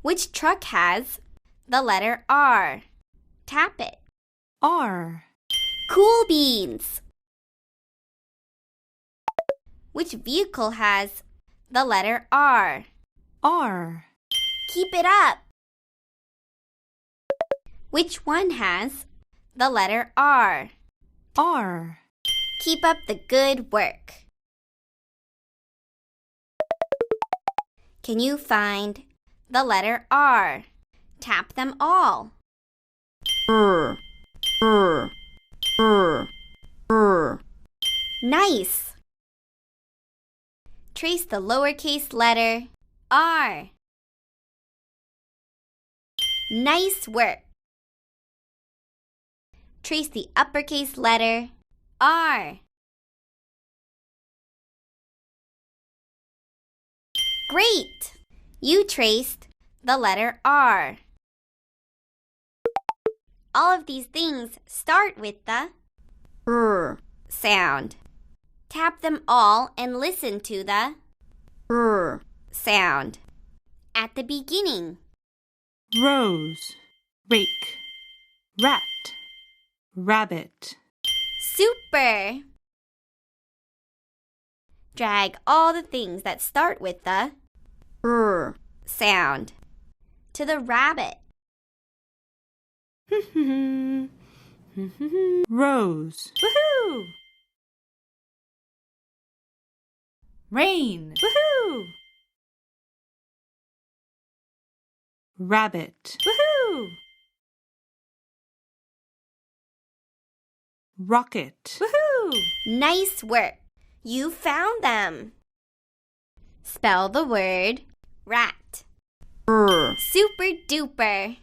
Which truck has the letter R? Tap it. R. Cool beans. Which vehicle has the letter R? R. Keep it up. Which one has the letter R? R. Keep up the good work. Can you find the letter R? Tap them all. Nice! Trace the lowercase letter R. Nice work! Trace the uppercase letter R. Great! You traced the letter R. All of these things start with the R sound. Tap them all and listen to the R sound at the beginning. Rose, rake, rat, rabbit. Super! Drag all the things that start with the R sound to the rabbit. Rose. Woohoo! Rain. Woohoo! Rabbit. Woohoo! Rocket. Woohoo! Nice work! You found them! Spell the word rat. Super duper!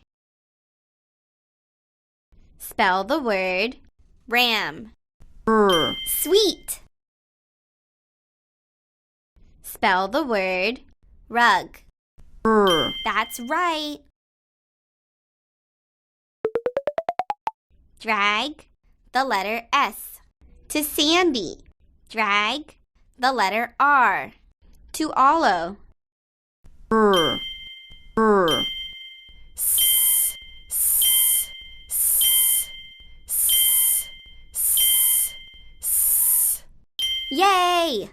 Spell the word ram. Sweet! Spell the word rug. That's right! Drag the letter S to Sandy. Drag the letter R to Olo. S, s, s, s, s, s. Yay!